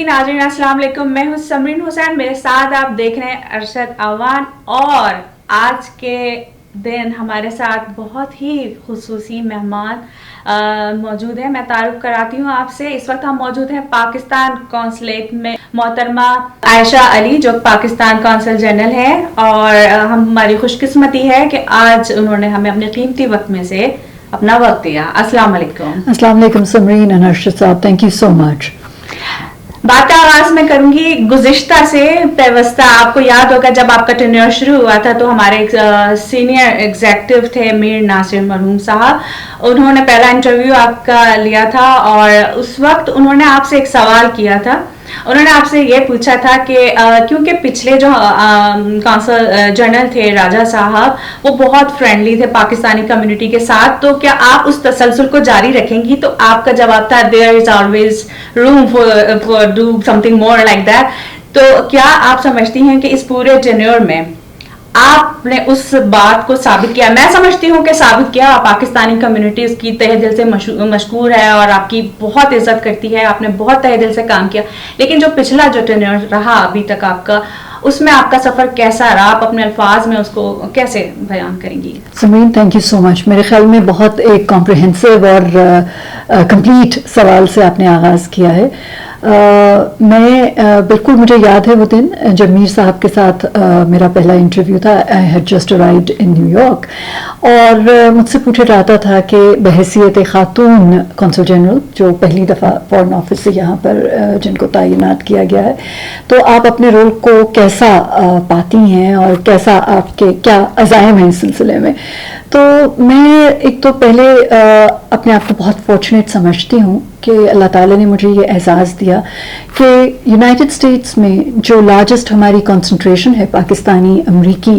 जी नाज़रीन अस्सलाम वालेकुम, मैं हूं समरीन हुसैन, मेरे साथ आप देख रहे हैं अरशद अवान। और आज के दिन हमारे साथ बहुत ही खुसूसी मेहमान मौजूद हैं। मैं तारुफ कराती हूं आपसे। इस वक्त हम मौजूद हैं पाकिस्तान कौंसलेट में मोहतरमा आयशा अली जो पाकिस्तान कौंसल जनरल है, और हमारी खुशकिस्मती है कि आज उन्होंने हमें अपने कीमती वक्त में से अपना वक्त दिया। अस्सलाम वालेकुम। अस्सलाम वालेकुम समरीन एंड अरशद साहब, थैंक यू सो मच। बात का आगाज में करूंगी गुज़िश्ता से पेवस्ता। आपको याद होगा जब आपका टेन्योर शुरू हुआ था तो हमारे सीनियर एग्जीक्यूटिव थे मीर नासिर मरहूम साहब, उन्होंने पहला इंटरव्यू आपका लिया था और उस वक्त उन्होंने आपसे एक सवाल किया था। उन्होंने आपसे ये पूछा था कि क्योंकि पिछले जो कौंसल जनरल थे राजा साहब वो बहुत फ्रेंडली थे पाकिस्तानी कम्युनिटी के साथ, तो क्या आप उस तसलसल को जारी रखेंगी? तो आपका जवाब था there is always room for do something more like that. तो क्या आप समझती हैं कि इस पूरे टेन्योर में आपने उस बात को साबित किया? मैं समझती हूँ कि साबित किया। पाकिस्तानी कम्युनिटी उसकी तहे दिल से मशकूर है और आपकी बहुत इज्जत करती है, आपने बहुत तहे दिल से काम किया। लेकिन जो पिछला जो टेन्योर रहा अभी तक आपका, उसमें आपका सफ़र कैसा रहा? आप अपने अल्फाज में उसको कैसे बयान करेंगी? Samreen, thank you so much. मेरे ख्याल में बहुत एक कॉम्प्रिहेंसिव और कंप्लीट सवाल से आपने आगाज़ किया है। मैं बिल्कुल मुझे याद है वो दिन जब मीर साहब के साथ मेरा पहला इंटरव्यू था। I had just arrived in New York और मुझसे पूछा जाता था कि बहैसियत खातून कौंसल जनरल जो पहली दफ़ा फॉरेन ऑफिस से यहाँ पर जिनको तैनात किया गया है, तो आप अपने रोल को कैसा पाती हैं और कैसा आपके क्या अज़ाइम हैं इस सिलसिले में। तो मैं एक तो पहले अपने आप को बहुत फॉर्चुनेट समझती हूँ कि अल्लाह ताला ने मुझे ये एहसास दिया कि यूनाइटेड स्टेट्स में जो लार्जेस्ट हमारी कंसंट्रेशन है पाकिस्तानी अमरीकी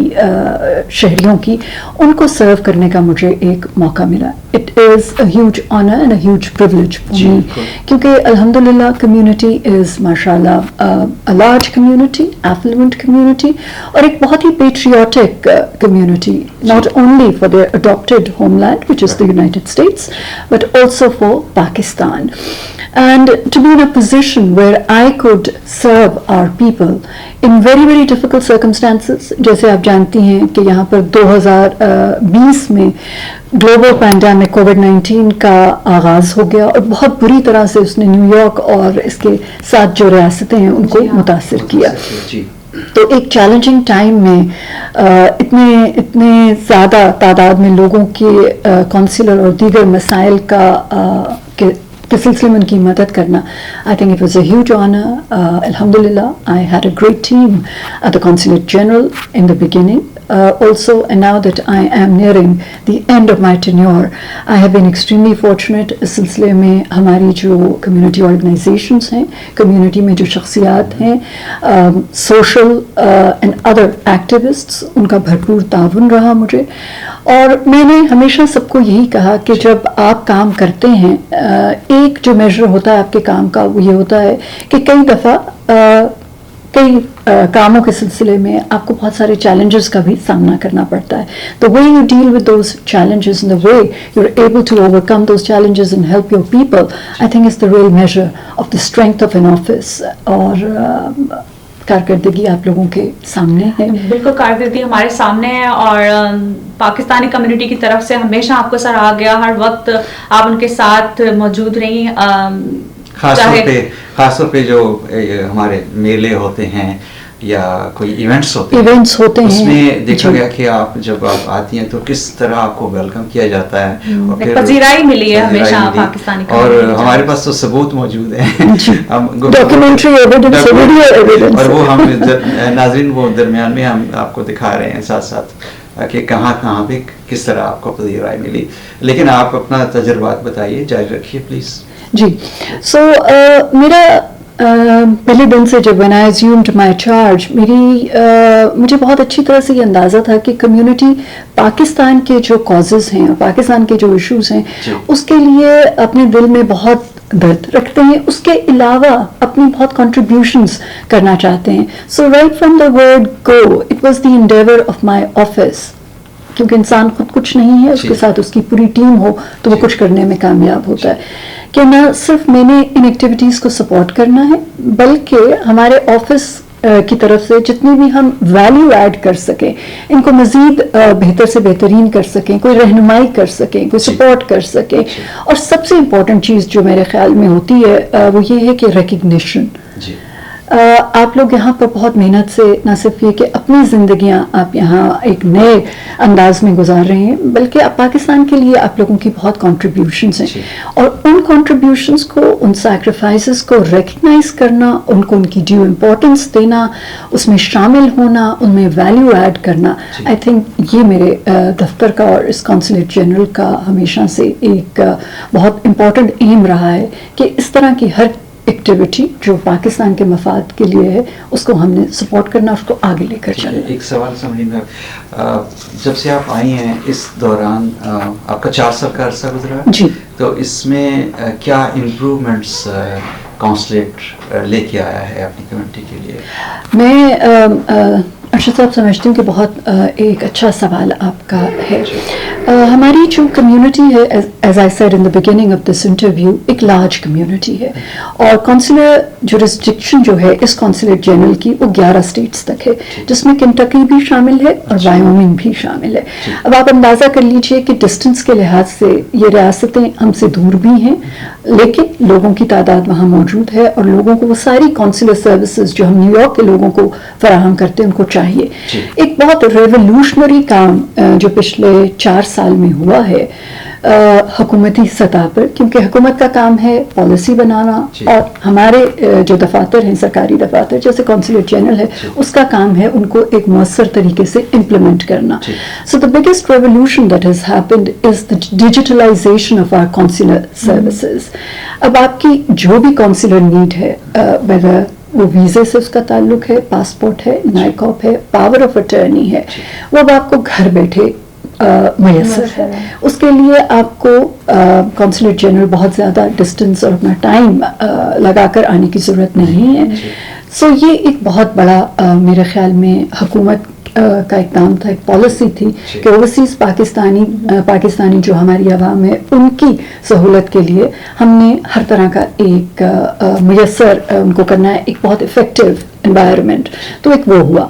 शहरियों की, उनको सर्व करने का मुझे एक मौका मिला। It is a huge honour and a huge privilege for me, क्योंकि अल्हम्दुलिल्लाह कम्युनिटी इज़ माशाल्लाह a large community, affluent community और एक बहुत ही patriotic community, not only for their adopted homeland which is the United States but also for Pakistan, and to be in a position where I could serve our people in very very difficult circumstances। जैसे आप जानती हैं कि यहाँ पर 2020 में global pandemic कोविड-19 का आगाज़ हो गया और बहुत बुरी तरह से उसने न्यूयॉर्क और इसके साथ जो रियासतें हैं उनको मुतासिर किया। तो एक चैलेंजिंग टाइम में इतने ज़्यादा तादाद में लोगों के कौंसिलर और दीगर मसाइल के सिलसिले में उनकी मदद करना, I think it was a huge honour. अल्हम्दुलिल्लाह I had a great team at the consulate general in the beginning also, and now that I am nearing the end of my tenure, I have been extremely fortunate। इस सिलसिले में हमारी जो community organizations हैं, community में जो शख्सियात हैं, social and other activists, उनका भरपूर ताउन रहा मुझे। और मैंने हमेशा सबको यही कहा कि जब आप काम करते हैं, एक जो मेजर होता है आपके काम का वो ये होता है कि कई दफ़ा कई कामों के सिलसिले में आपको बहुत सारे चैलेंजेस का भी सामना करना पड़ता है। The way you deal with those challenges and the way you're able to overcome those challenges and help your people, I think is the real measure of the strength of an office। और कारकर्दगी आप लोगों के सामने है। बिल्कुल, कारकर्दगी हमारे सामने है और पाकिस्तानी कम्युनिटी की तरफ से हमेशा आपको सराहा गया, हर वक्त आप उनके साथ मौजूद रही। खास तौर पे जो हमारे मेले होते हैं या कोई इवेंट्स होते हैं उसमें देखा गया कि आप जब आप आती हैं तो किस तरह आपको वेलकम किया जाता है और फिर पजीराई मिली है हमेशा पाकिस्तानी और हमारे पास तो सबूत मौजूद हैं, हम डॉक्यूमेंट्री एविडेंस, वीडियो एविडेंस, और वो हम नाज़रीन वो दरमियान में हम आपको दिखा रहे हैं साथ साथ कि कहाँ पे किस तरह आपको पजीराई मिली। लेकिन आप अपना तजुर्बात बताइए, जारी रखिए प्लीज़। जी, सो मेरा पहले दिन से जब when I assumed my charge, मुझे बहुत अच्छी तरह से ये अंदाज़ा था कि कम्युनिटी पाकिस्तान के जो कॉजेज़ हैं, पाकिस्तान के जो इश्यूज़ हैं, उसके लिए अपने दिल में बहुत दर्द रखते हैं, उसके अलावा अपनी बहुत कंट्रीब्यूशंस करना चाहते हैं। So right from the word go it was the endeavour of my office, क्योंकि इंसान खुद कुछ नहीं है, उसके साथ उसकी पूरी टीम हो तो वो कुछ करने में कामयाब होता है, کہ نہ صرف میں نے ان ایکٹیویٹیز کو سپورٹ کرنا ہے بلکہ ہمارے آفس کی طرف سے جتنی بھی ہم ویلیو ایڈ کر سکیں ان کو مزید بہتر سے بہترین کر سکیں, کوئی رہنمائی کر سکیں, کوئی سپورٹ کر سکیں. اور سب سے امپورٹنٹ چیز جو میرے خیال میں ہوتی ہے وہ یہ ہے کہ ریکگنیشن. آپ لوگ یہاں پر بہت محنت سے نہ صرف یہ کہ اپنی زندگیاں آپ یہاں ایک نئے انداز میں گزار رہے ہیں بلکہ اب پاکستان کے لیے آپ لوگوں کی بہت کنٹریبیوشنز ہیں, اور ان کنٹریبیوشنز کو, ان سیکریفائسز کو ریکگنائز کرنا, ان کو ان کی ڈیو امپورٹنس دینا, اس میں شامل ہونا, ان میں ویلیو ایڈ کرنا, آئی تھنک یہ میرے دفتر کا اور اس کونسلیٹ جنرل کا ہمیشہ سے ایک بہت امپورٹنٹ ایم رہا ہے کہ اس طرح کی ہر ایکٹیویٹی جو پاکستان کے مفاد کے لیے ہے اس کو ہم نے سپورٹ کرنا, اس کو آگے لے کر چلنا. ایک سوال سمجھیں گے, جب سے آپ آئی ہیں اس دوران آپ کا 4 سال کا عرصہ گزرا جی, تو اس میں کیا امپرومنٹس کونسلیٹ لے کے آیا ہے اپنی کمیونٹی کے لیے؟ میں ارشد صاحب سمجھتی ہوں کہ بہت ایک اچھا سوال آپ کا ہے. ہماری جو کمیونٹی ہے, as I said in the beginning of this interview, ایک لارج کمیونٹی ہے, اور کونسلر جورسڈکشن جو ہے اس کونسلیٹ جنرل کی وہ 11 اسٹیٹس تک ہے, جس میں کنٹکی بھی شامل ہے اور وائیومنگ بھی شامل ہے. اب آپ اندازہ کر لیجئے کہ ڈسٹنس کے لحاظ سے یہ ریاستیں ہم سے دور بھی ہیں لیکن لوگوں کی تعداد وہاں موجود ہے, اور لوگوں کو وہ ساری کونسلر سروسز جو ہم نیو یارک کے لوگوں کو فراہم کرتے ہیں ان کو چاہیے. ایک بہت ریولوشنری کام جو پچھلے 4 سال میں ہوا ہے حکومتی سطح پر, کیونکہ حکومت کا کام ہے پالیسی بنانا, اور ہمارے جو دفاتر ہیں, سرکاری دفاتر جیسے کونسلیٹ جنرل ہے, اس کا کام ہے ان کو ایک مؤثر طریقے سے امپلیمنٹ کرنا. So the biggest revolution that has happened is the digitalisation of our consular services. اب آپ کی جو بھی کونسلر نیڈ ہے, whether وہ ویزے سے اس کا تعلق ہے, پاسپورٹ ہے, نائکاپ ہے, پاور آف اٹرنی ہے, وہ اب آپ کو گھر بیٹھے میسر ہے. اس کے لیے آپ کو کونسلیٹ جنرل بہت زیادہ ڈسٹنس اور اپنا ٹائم لگا کر آنے کی ضرورت نہیں ہے. سو یہ ایک بہت بڑا میرے خیال میں حکومت کا اقدام تھا, ایک پالیسی تھی کہ اوورسیز پاکستانی جو ہماری عوام ہے ان کی سہولت کے لیے ہم نے ہر طرح کا ایک میسر ان کو کرنا ہے, ایک بہت افیکٹو انوائرمنٹ. تو ایک وہ ہوا.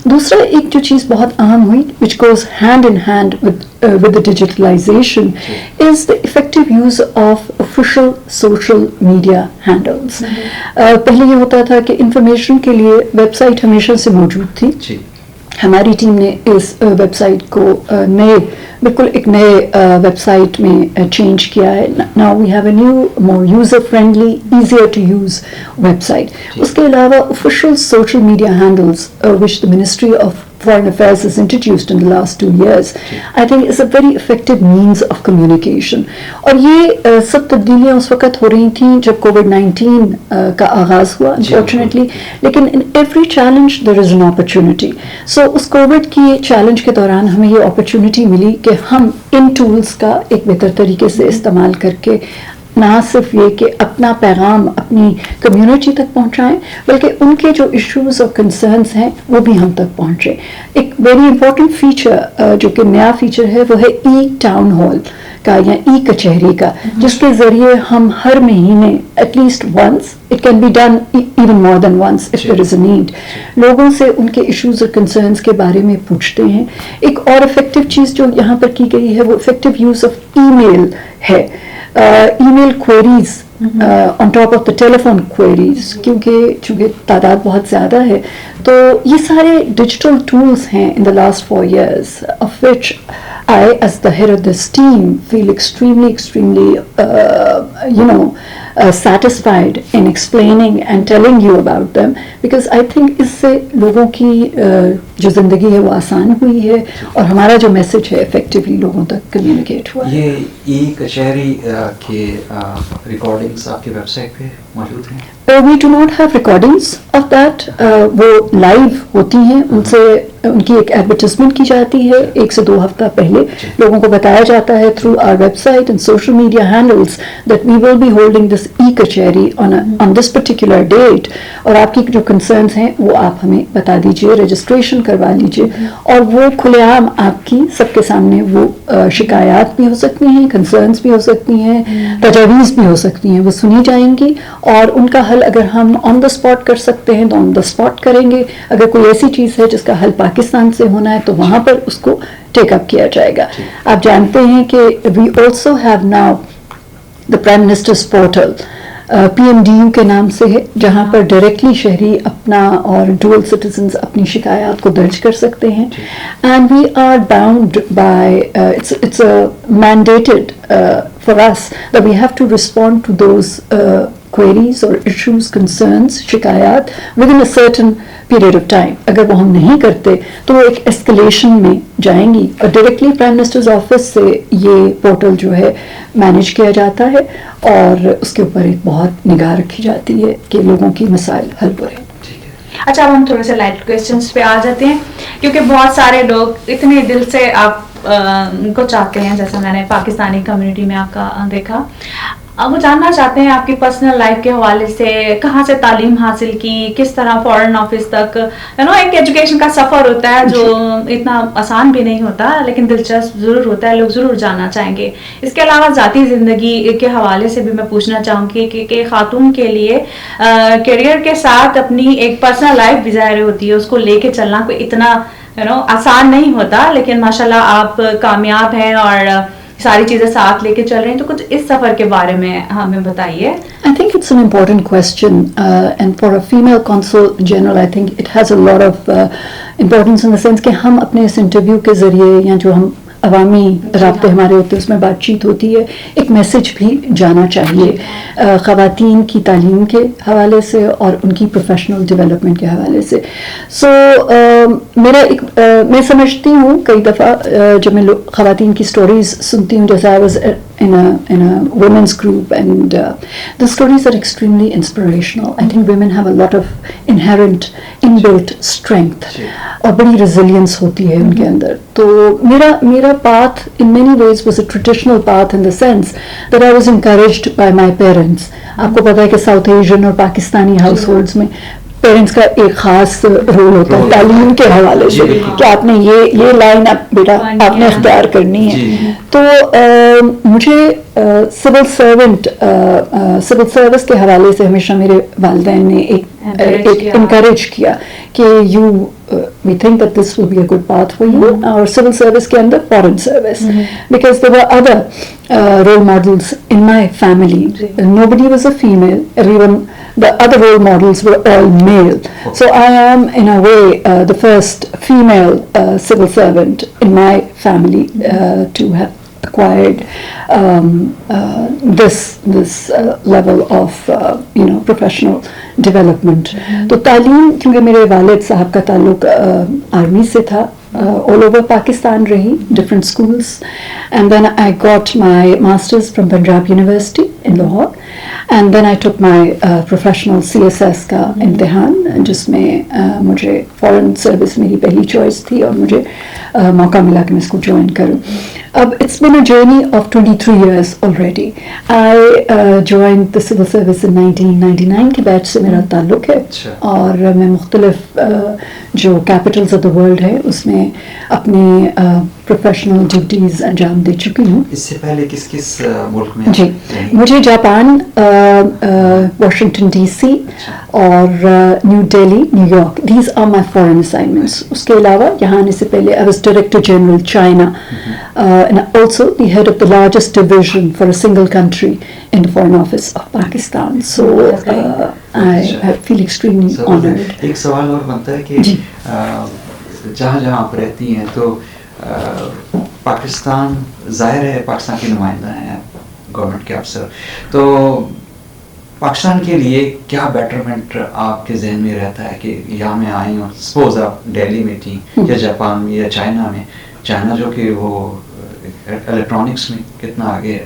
دوسرا ایک جو چیز بہت اہم ہوئی which goes hand in hand with the digitalization is the effective use of official social media handles. پہلے یہ ہوتا تھا کہ انفارمیشن کے لیے ویب سائٹ ہمیشہ سے موجود تھی. ہماری ٹیم نے اس ویب سائٹ کو بالکل ایک نئے ویب سائٹ میں چینج کیا ہے. Now we have a new more user friendly easier to use website. اس کے علاوہ official social media handles which the Ministry of Foreign Affairs has introduced in the last 2 years, I think is a very effective means of communication. اور یہ سب تبدیلیاں اس وقت ہو رہی تھیں جب کووڈ-19 کا آغاز ہوا unfortunately, لیکن in every challenge there is an opportunity. So اس کووڈ کی چیلنج کے دوران ہمیں یہ اپرچونٹی ملی کہ ہم ان ٹولز کا ایک بہتر طریقے سے استعمال کر کے نہ صرف یہ کہ اپنا پیغام اپنی کمیونٹی تک پہنچائیں بلکہ ان کے جو ایشوز اور کنسرنس ہیں وہ بھی ہم تک پہنچے. ایک ویری امپورٹنٹ فیچر جو کہ نیا فیچر ہے وہ ہے ای ٹاؤن ہال کا یا ای کچہری کا, جس کے ذریعے ہم ہر مہینے at least once, it can be done even more than once if there is a need, لوگوں سے ان کے ایشوز اور کنسرنس کے بارے میں پوچھتے ہیں. ایک اور افیکٹو چیز جو یہاں پر کی گئی ہے وہ effective use of email ہے. Email queries on top of the telephone queries, کیونکہ چونکہ تعداد بہت زیادہ ہے تو یہ سارے ڈیجیٹل ٹولس ہیں in the last 4 years of which I as the head of this team feel extremely satisfied in explaining and telling you about them because I think اس سے لوگوں کی جو زندگی ہے وہ آسان ہوئی ہے اور ہمارا جو میسج ہے افیکٹولی لوگوں تک کمیونیکیٹ ہوا ہے. یہ ای کچہری کے ریکارڈنگس آپ کی ویب سائٹ پہ موجود ہیں؟ We do not have recordings of that. वो live होती हैं, उनसे उनकी एक एडवर्टाइजमेंट की जाती है 1 से 2 हफ्ता पहले. लोगों को बताया जाता है through our website and social media handles that we will be holding this e-कचहरी on this particular date. और आपकी जो concerns हैं वो आप हमें बता दीजिए, रजिस्ट्रेशन करवा लीजिए, और वो खुलेआम आपकी सबके सामने वो शिकायत भी हो सकती हैं, concerns भी हो सकती हैं, तजावीज़ भी हो सकती हैं, वो सुनी जाएंगी और उनका हल अगर हम ऑन द स्पॉट कर सकते हैं तो ऑन द स्पॉट करेंगे. अगर कोई ऐसी चीज़ है जिसका हल पाकिस्तान से होना है तो वहाँ पर उसको टेक अप किया जाएगा. आप जानते हैं कि we also have now the prime minister's portal, PMDU के नाम से है, जहाँ पर डायरेक्टली शहरी अपना और डुअल सिटीजन्स अपनी शिकायत को दर्ज कर सकते हैं. And we are bound by, it's mandated for us that we have to respond to those queries or issues, concerns, शिकायत within a certain period of time. अगर वो हम नहीं करते तो वो एक escalation में जाएंगी, और डायरेक्टली प्राइम मिनिस्टर्स ऑफिस से ये पोर्टल जो है मैनेज किया जाता है और उसके ऊपर एक बहुत निगाह रखी जाती है कि लोगों की मसाइल हल हो रहे. अच्छा, अब हम थोड़े से लाइट क्वेश्चंस पे आ जाते हैं, क्योंकि बहुत सारे लोग इतने दिल से आप को चाहते हैं, जैसे मैंने पाकिस्तानी कम्युनिटी में आपका देखा. अब वो जानना चाहते हैं आपकी पर्सनल लाइफ के हवाले से, कहाँ से तालीम हासिल की, किस तरह फॉरेन ऑफिस तक, एक एजुकेशन का सफ़र होता है जो इतना आसान भी नहीं होता, लेकिन दिलचस्प ज़रूर होता है, लोग ज़रूर जानना चाहेंगे. इसके अलावा ज़ाती ज़िंदगी के हवाले से भी मैं पूछना चाहूँगी कि खातून के लिए करियर के साथ अपनी एक पर्सनल लाइफ भी ज़ाहिर होती है, उसको लेके चलना कोई इतना आसान नहीं होता, लेकिन माशाल्लाह आप कामयाब हैं और सारी चीजें साथ लेके चल रहे हैं. तो कुछ इस सफर के बारे में हमें बताइए. I think it's an important question, and for a female consul general, I think it has a lot of importance in the sense कि हम अपने इस इंटरव्यू के ज़रिए या जो हम अवामी राब्ते हमारे होते हैं उसमें बातचीत होती है, एक मैसेज भी जाना चाहिए ख़वातीन की तालीम के हवाले से और उनकी प्रोफेशनल डेवलपमेंट के हवाले से. सो मेरा एक मैं समझती हूँ कई दफ़ा जब मैं ख़वातीन की स्टोरीज़ सुनती हूँ, जैसे I was in a women's group, and the stories are extremely inspirational. I think women have a lot of inherent inbuilt strength और बड़ी resilience होती है उनके अंदर. तो मेरा path in many ways was a traditional path in the sense that I was encouraged by my parents. आपको पता है कि South Asian और पाकिस्तानी households में पेरेंट्स का एक खास रोल होता है तालीम के हवाले से कि आपने ये लाइन आप बेटा आपने इख्तियार करनी है. तो मुझे सिविल सर्विस के हवाले से हमेशा मेरे वालिदैन ने एक इनकरेज किया कि we think that this will be a good path for you, और civil service के अंदर foreign service, because there were other role models in my family. Nobody was a female, the other role models were all male. So I am in a way the first female civil servant in my family to have acquired this level of professional development. तो तालीम क्योंकि मेरे वालिद साहब का ताल्लुक army से था, all over Pakistan rahi, different schools, and then I got my masters from Punjab University in Lahore, and then I took my professional CSS का इम्तिहान जिसमें मुझे foreign service मेरी पहली choice थी और मुझे मौका मिला कि मैं इसको join करूँ. अब it's been a journey of 23 years already. I joined the civil service in 1999 के बैच से मेरा ताल्लुक है और मैं मुख्तलिफ जो कैपिटल्स ऑफ द वर्ल्ड है उसमें अपनी प्रोफेशनल ड्यूटीज़ अंजाम दे चुकी हूँ. इससे पहले किस मुल्क में? जी, मुझे जापान, वाशिंगटन DC और new Delhi, New York, these are my foreign assignments. उसके अलावा यहाँ आने से पहले I was Director General China and also the head of the largest division for a single country in the Foreign Office of Pakistan. So I feel extremely honored. एक सवाल और बनता है कि जहाँ आप रहती हैं तो पाकिस्तान ज़ाहिर है पाकिस्तान के नुमाइंदा हैं गवर्नमेंट के अफसर, तो पाकिस्तान के लिए क्या बेटरमेंट आपके जहन में रहता है कि यहाँ मैं आई हूँ, सपोज आप दिल्ली में थी या जापान में या चाइना में, चाइना जो कि वो इलेक्ट्रॉनिक्स में कितना आगे है,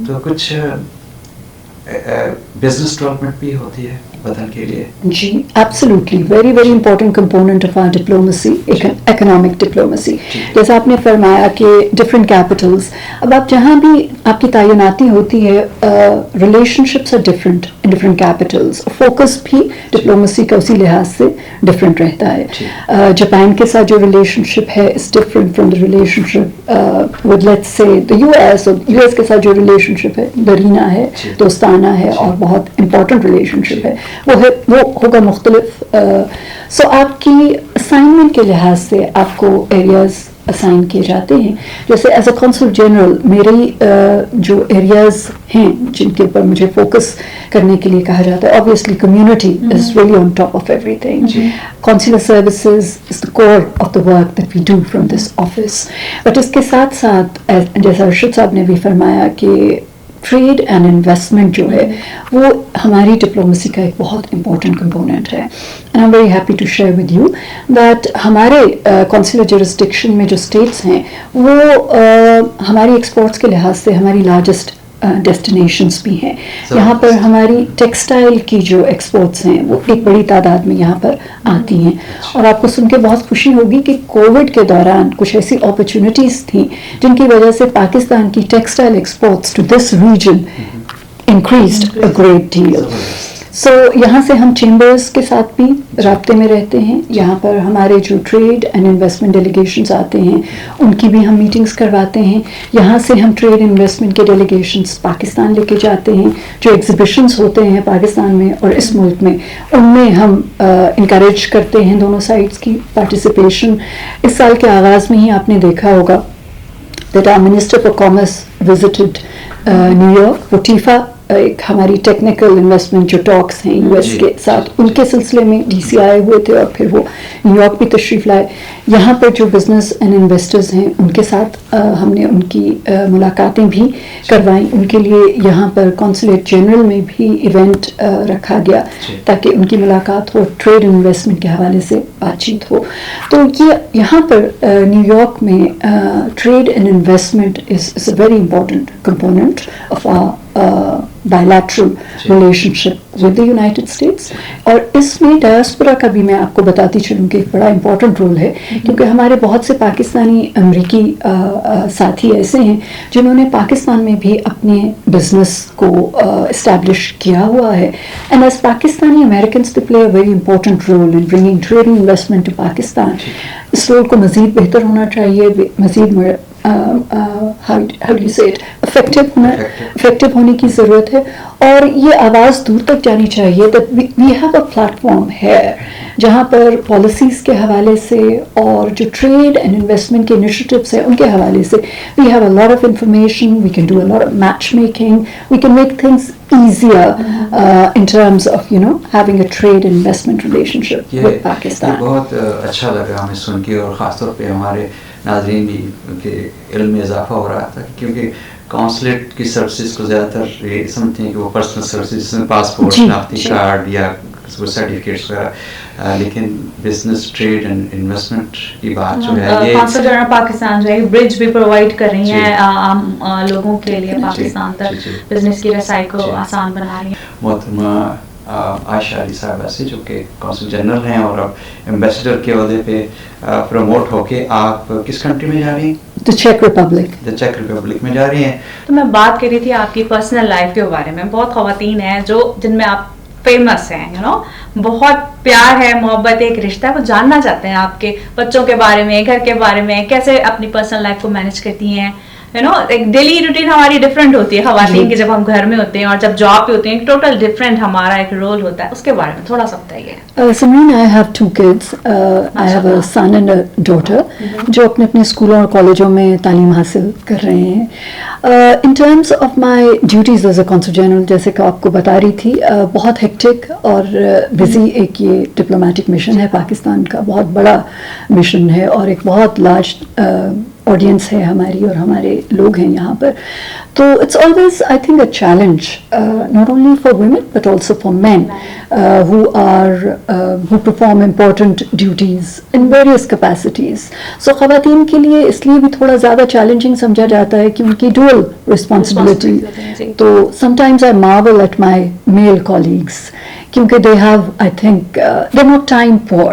तो कुछ बिजनेस डेवलपमेंट भी होती है वतन के लिए? जी, absolutely, very very important component of our diplomacy, economic diplomacy. जैसा आपने फरमाया कि डिफरेंट कैपिटल्स, अब आप जहाँ भी आपकी तैनाती होती है, relationships are different in different capitals, focus भी डिप्लोमेसी का उसी लिहाज से डिफरेंट रहता है. जापान के साथ जो रिलेशनशिप है is different from the relationship with let's say the US, और यूएस के साथ जो रिलेशनशिप है दरीना है, दोस्ताना है और बहुत इंपॉर्टेंट रिलेशनशिप है, वो होगा मुख्तलिफ. सो आपकी असाइनमेंट के लिहाज से आपको एरियाज असाइन किए जाते हैं. जैसे एज अ कॉन्सल जनरल मेरी जो एरियाज हैं जिनके ऊपर मुझे फोकस करने के लिए कहा जाता है, obviously community is really on top of everything. Consular services is the core of the work that we do from this office. But इसके साथ साथ जैसा अर्शद साहब ने भी फरमाया कि ट्रेड एंड इन्वेस्टमेंट जो है वो हमारी डिप्लोमेसी का एक बहुत इंपॉर्टेंट कंपोनेंट है. And I am very happy to share with you that हमारे कॉन्सुलर जुरिस्डिक्शन में जो स्टेट्स हैं वो हमारी एक्सपोर्ट्स के लिहाज से हमारी लार्जेस्ट डेस्टिनेशंस भी हैं. यहाँ पर हमारी टेक्सटाइल की जो एक्सपोर्ट्स हैं वो एक बड़ी तादाद में यहाँ पर आती हैं. और आपको सुन के बहुत खुशी होगी कि कोविड के दौरान कुछ ऐसी अपॉर्चुनिटीज़ थी जिनकी वजह से पाकिस्तान की textile exports to this region increased a great deal. So यहाँ से हम चेम्बर्स के साथ भी राब्ते में रहते हैं. यहाँ पर हमारे जो ट्रेड एंड इन्वेस्टमेंट डेलीगेशंस आते हैं उनकी भी हम मीटिंग्स करवाते हैं. यहाँ से हम ट्रेड इन्वेस्टमेंट के डेलीगेशंस पाकिस्तान लेके जाते हैं. जो एग्जिबिशंस होते हैं पाकिस्तान में और इस मुल्क में उनमें हम इंकरेज करते हैं दोनों साइड्स की पार्टिसिपेशन. इस साल के आगाज़ में ही आपने देखा होगा that our minister for commerce visited New York. वो टीफा एक हमारी टेक्निकल इन्वेस्टमेंट जो टॉक्स हैं यूएस के साथ उनके सिलसिले में डीसी आए हुए थे और फिर वो न्यूयॉर्क भी तशरीफ़ लाए. यहाँ पर जो बिजनेस एंड इन्वेस्टर्स हैं उनके साथ हमने उनकी मुलाकातें भी करवाई. उनके लिए यहाँ पर कॉन्सुलेट जनरल में भी इवेंट रखा गया ताकि उनकी मुलाकात हो, ट्रेड एंड इन्वेस्टमेंट के हवाले से बातचीत हो. तो ये यहाँ पर न्यूयॉर्क में trade and investment is a very important component of our bilateral relationship with the United States. और इसमें डायस्पोरा का भी मैं आपको बताती चलूँ कि एक बड़ा इम्पोर्टेंट रोल है क्योंकि हमारे बहुत से पाकिस्तानी अमरीकी साथी ऐसे हैं जिन्होंने पाकिस्तान में भी अपने बिजनेस को इस्टेब्लिश किया हुआ है. And as Pakistani Americans they play a very important role in bringing trade and investment to Pakistan. इस रोल को मज़ीद बेहतर होना चाहिए, मज़ीद how do you say it, effective होने की ज़रूरत है. और ये आवाज़ दूर तक जानी चाहिए that we have a platform here जहाँ पर पॉलिसीज़ के हवाले से और जो ट्रेड एंड इन्वेस्टमेंट के इनिशिएटिव्स हैं उनके हवाले से we have a lot of information, we can do a lot of matchmaking, we can make things easier in terms of having a trade and investment relationship with Pakistan. बहुत अच्छा लगा हमें सुन के और ख़ासतौर पे हमारे नाज़रीन भी उनके इल्म में इजाफा हो रहा था क्योंकि कॉन्सुलेट की सर्विसेज को ज़्यादातर ये समझते हैं कि वो पर्सनल सर्विसेज जिसमें पासपोर्ट, शनाख्ती कार्ड या सर्टिफिकेट्स वगैरह, लेकिन बिजनेस ट्रेड एंड इन्वेस्टमेंट की बात जो है ये कॉन्सुलेट जनरल पाकिस्तान जो है ब्रिज भी प्रोवाइड कर रही हैं आम लोगों के लिए पाकिस्तान तक बिजनेस की रसाई को आसान बना रही है. मोहतरमा आयशा अली साहबा से जो कि कौंसल जनरल हैं और अब एम्बेसडर के ओहदे पे प्रमोट होके आप किस कंट्री में जा रही हैं? द चेक रिपब्लिक. द चेक रिपब्लिक में जा रही हैं. तो मैं बात कर रही थी आपकी पर्सनल लाइफ के बारे में. बहुत ख़वातीन हैं जो जिनमें आप फेमस हैं, बहुत प्यार है, मोहब्बत, एक रिश्ता है, वो जानना चाहते हैं आपके बच्चों के बारे में, घर के बारे में, कैसे अपनी पर्सनल लाइफ को मैनेज करती हैं. एक डेली रूटीन हमारी डिफरेंट होती है ख़वातीन की जब हम घर में होते हैं और जब जॉब पे होते हैं टोटल डिफरेंट हमारा एक रोल होता है. उसके बारे में थोड़ा सा बताइए. Samreen, I have 2 kids. I have a son and a daughter जो अपने अपने स्कूलों और कॉलेजों में तालीम हासिल कर रहे हैं. In terms of my duties as a consul general, जैसे कि आपको बता रही थी, बहुत हेक्टिक और बिजी एक ये डिप्लोमेटिक मिशन है पाकिस्तान का, बहुत बड़ा मिशन है और एक बहुत लार्ज ऑडियंस है हमारी और हमारे लोग हैं यहाँ पर, तो it's always I think a challenge not only for women but also for man who perform important duties in various capacities. So ख़वातीन के लिए इसलिए भी थोड़ा ज़्यादा चैलेंजिंग समझा जाता है कि उनकी dual responsibility. तो sometimes I marvel at my male colleagues क्योंकि they have, I think, they're not time poor.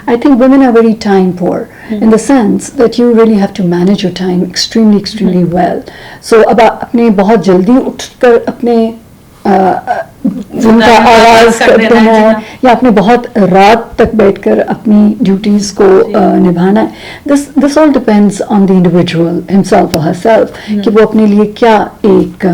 I think women are very time poor in the sense that you really have to manage your time extremely well. So अब अपने बहुत जल्दी उठकर अपने जिनका आगाज कर देना है या अपने बहुत रात तक बैठकर अपनी ड्यूटीज को निभाना है. This all depends on the individual himself और हरसेल्फ कि वो अपने लिए क्या एक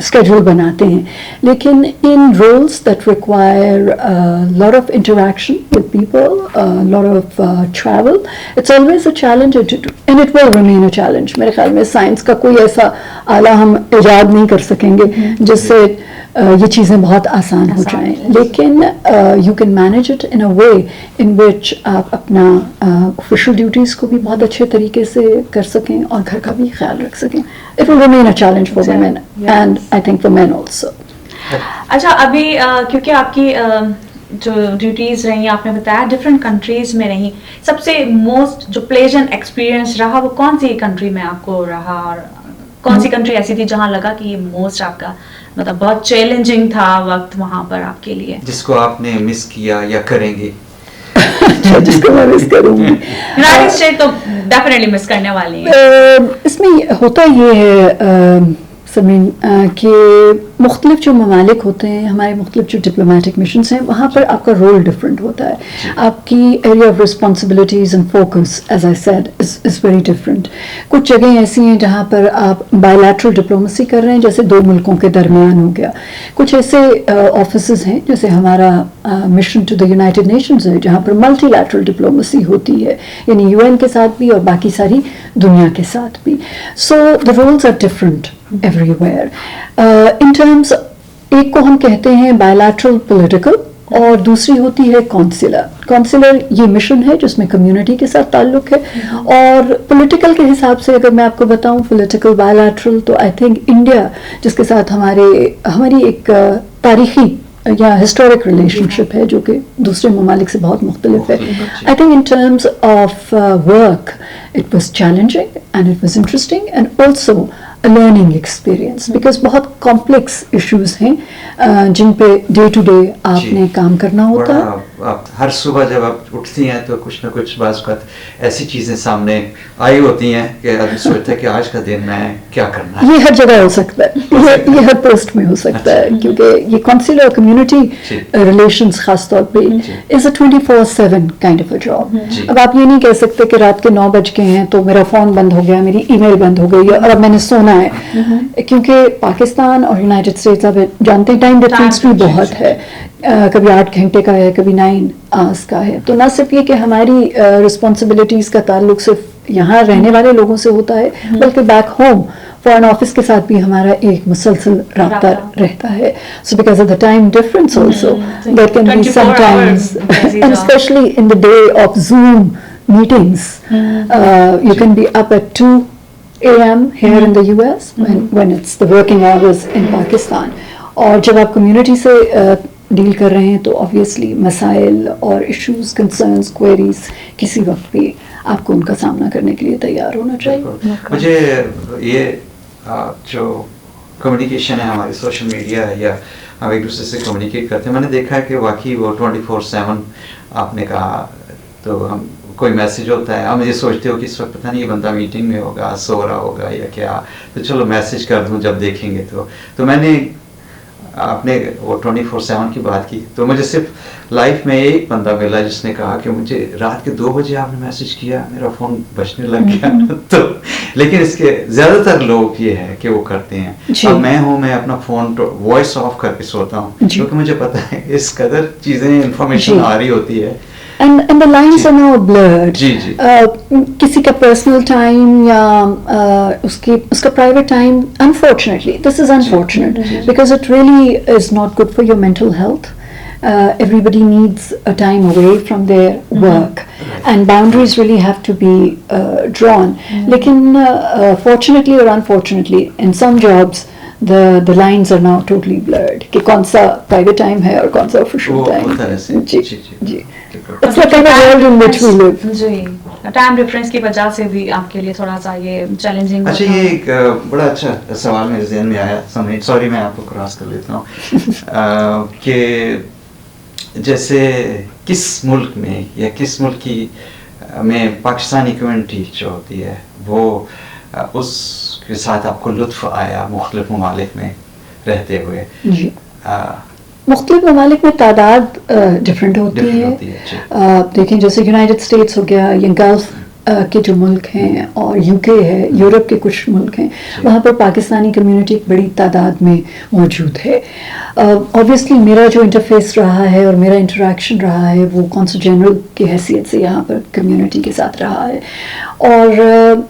schedule बनाते हैं. लेकिन in roles that require a lot of interaction with people, a lot of travel, it's always a challenge and it will remain a challenge. मेरे ख्याल में साइंस का कोई ऐसा आला हम इजाद नहीं कर सकेंगे जिससे ये चीज़ें बहुत आसान हो जाएं. लेकिन you can manage it in a way in which आप अपना official duties को भी बहुत अच्छे तरीके से कर सकें और घर का भी ख्याल रख सकें. It will remain a challenge for women and I think for men also. अच्छा, अभी क्योंकि आपकी जो ड्यूटीज़ रही आपने बताया डिफरेंट कंट्रीज़ में रही, सबसे मोस्ट जो प्लेजेंट एक्सपीरियंस रहा वो कौन सी कंट्री में आपको रहा और कौन सी कंट्री ऐसी थी जहाँ लगा कि ये मोस्ट आपका मतलब बहुत चैलेंजिंग था वक्त वहाँ पर आपके लिए, जिसको आपने मिस किया या करेंगे? जिसको मैं मिस करूँगी यूनाइटेड स्टेट तो डेफिनेटली मिस करने वाली है. इसमें होता ये है समीन कि मुख्तलिफ जो ममालिक होते हैं, हमारे मुख्तलिफ जो डिप्लोमेटिक मिशंस हैं, वहाँ पर आपका रोल डिफरेंट होता है. आपकी area of responsibilities and focus as I said is very different. कुछ जगह ऐसी हैं जहाँ पर आप बायलैटरल डिप्लोमेसी कर रहे हैं, जैसे दो मुल्कों के दरमियान हो गया. कुछ ऐसे ऑफिसेज हैं जैसे हमारा mission to the United Nations है जहाँ पर मल्टीलैटरल डिप्लोमेसी होती है, यानी UN के साथ भी और बाकी सारी दुनिया के साथ भी. So the roles are different everywhere. In terms, एक को हम कहते हैं bilateral political और दूसरी होती है consular. Consular ये मिशन है जिसमें कम्युनिटी के साथ ताल्लुक है, और पॉलिटिकल के हिसाब से अगर मैं आपको बताऊं पॉलिटिकल bilateral तो आई थिंक इंडिया जिसके साथ हमारी एक तारीखी या हिस्टोरिक रिलेशनशिप है जो कि दूसरे ममालिक से बहुत मुख्तलिफ है. I think in terms of work it was challenging and it was interesting and also a learning experience because बहुत complex issues हैं जिन पे day to day आपने काम करना होता है. आप हर सुबह जब आप उठती हैं तो कुछ ना कुछ बाज़ ऐसी चीज़ें सामने आई होती हैं कि आदमी सोचता है कि आज का दिन मैं क्या करना है. ये हर जगह हो सकता है, ये हर पोस्ट में हो सकता है क्योंकि ये कॉन्सुलर कम्युनिटी रिलेशंस खास तौर पे is a 24/7 kind of a job. अब आप ये नहीं कह सकते कि रात के 9 बज गए हैं तो मेरा फ़ोन बंद हो गया, मेरी ईमेल बंद हो गई और अब मैंने सोना है, क्योंकि पाकिस्तान और यूनाइटेड स्टेट्स अब जानते हैं टाइम डिफरेंस भी बहुत है. कभी 8 घंटे का है, कभी 9 आवर्स का है. तो ना सिर्फ ये कि हमारी रिस्पॉन्सिबिलिटीज़ का ताल्लुक सिर्फ यहाँ रहने वाले लोगों से होता है, बल्कि बैक होम फॉरेन ऑफिस के साथ भी हमारा एक मुसलसल राब्ता रहता है. So because of the time difference also there can be sometimes and specially in the day of Zoom meetings you can be up at 2 AM here in the US when it's the working hours in Pakistan. और जब आप community से deal कर रहे हैं तो obviously मसाइल और इश्यूज, कंसर्न्स, क्वेरीज किसी वक्त भी आपको उनका सामना करने के लिए तैयार होना चाहिए. मुझे ये जो कम्युनिकेशन है हमारी सोशल मीडिया है या हम एक दूसरे से कम्युनिकेट करते हैं, मैंने देखा है कि वाकई वो 24/7 आपने कहा तो हम कोई मैसेज होता है, हम ये सोचते हो कि इस वक्त पता नहीं ये बंदा मीटिंग में होगा, सो रहा होगा या क्या, तो चलो मैसेज कर दूं जब देखेंगे. तो मैंने आपने वो 24/7 की बात की तो मुझे सिर्फ लाइफ में एक बंदा मिला जिसने कहा कि मुझे रात के 2 बजे आपने मैसेज किया, मेरा फ़ोन बजने लग गया. तो लेकिन इसके ज़्यादातर लोग ये है कि वो करते हैं. अब मैं हूँ, मैं अपना फ़ोन वॉइस ऑफ करके सोता हूँ क्योंकि मुझे पता है इस कदर चीज़ें इंफॉर्मेशन आ रही होती है. And the lines are now blurred. किसी का personal time या उसका private time, unfortunately, this is unfortunate because it really is not good for your mental health. Everybody needs a time away from their work and boundaries really have to be drawn. लेकिन fortunately or unfortunately in some jobs the lines are now totally blurred कि कौन सा private time है और कौन सा official time. वो तरह से जी जी जी. It's like a world in which we live. जी, टाइम डिफरेंस की वजह से भी आपके लिए थोड़ा सा ये चैलेंजिंग अच्छा, ये एक बड़ा अच्छा सवाल मेरे ज़हन में आया, समझ, सॉरी मैं आपको क्रॉस कर लेता हूँ कि जैसे किस मुल्क में या किस मुल्क की में पाकिस्तानी कम्युनिटी जो होती है वो उसके साथ आपको लुत्फ़ आया मुख्तलिफ ममालिक में रहते हुए? जी, मुख्तलिफ ममालिक में तादाद डिफरेंट होती है. देखें जैसे यूनाइटेड स्टेट्स हो गया या गल्फ के जो मुल्क हैं और यूके है, यूरोप के कुछ मुल्क हैं, वहाँ पर पाकिस्तानी कम्युनिटी एक बड़ी तादाद में मौजूद है. ऑब्वियसली मेरा जो इंटरफेस रहा है और मेरा इंटरेक्शन रहा है वो कौंसल जनरल की हैसियत से यहाँ पर कम्युनिटी के साथ रहा है. और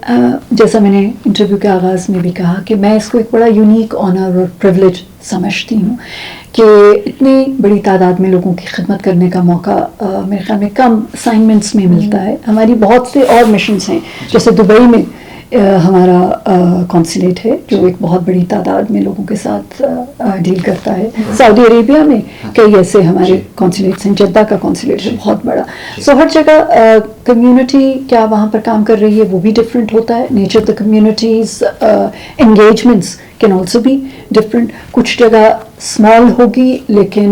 जैसा मैंने इंटरव्यू के आगाज़ में भी कहा कि मैं इसको एक बड़ा यूनिक ऑनर और प्रिविलेज समझती हूँ कि इतनी बड़ी तादाद में लोगों की खिदमत करने का मौका मेरे ख्याल में कम असाइनमेंट्स में मिलता है. हमारी बहुत से और मिशंस हैं, जैसे दुबई में हमारा कॉन्सुलेट है जो एक बहुत बड़ी तादाद में लोगों के साथ डील करता है. सऊदी अरेबिया में कई ऐसे हमारे कॉन्सुलेट्स हैं, जद्दा का कॉन्सुलेट है बहुत बड़ा. सो हर जगह कम्युनिटी क्या वहाँ पर काम कर रही है वो भी डिफरेंट होता है. Nature of the communities engagements can also be different. कुछ जगह स्मॉल होगी लेकिन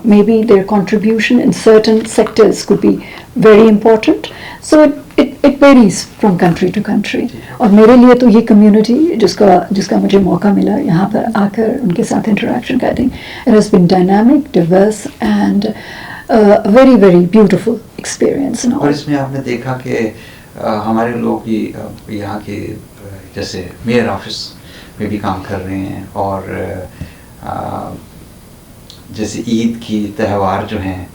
may be there contribution in certain sectors could be very important. So it varies from country to country. और मेरे लिए तो ये कम्युनिटी जिसका मुझे मौका मिला यहाँ पर आकर उनके साथ इंटरेक्शन करने, it has been dynamic, diverse and very very beautiful experience. और इसमें आपने देखा कि हमारे लोग यहाँ के जैसे मेयर ऑफिस में भी काम कर रहे हैं और जैसे ईद की त्यौहार जो हैं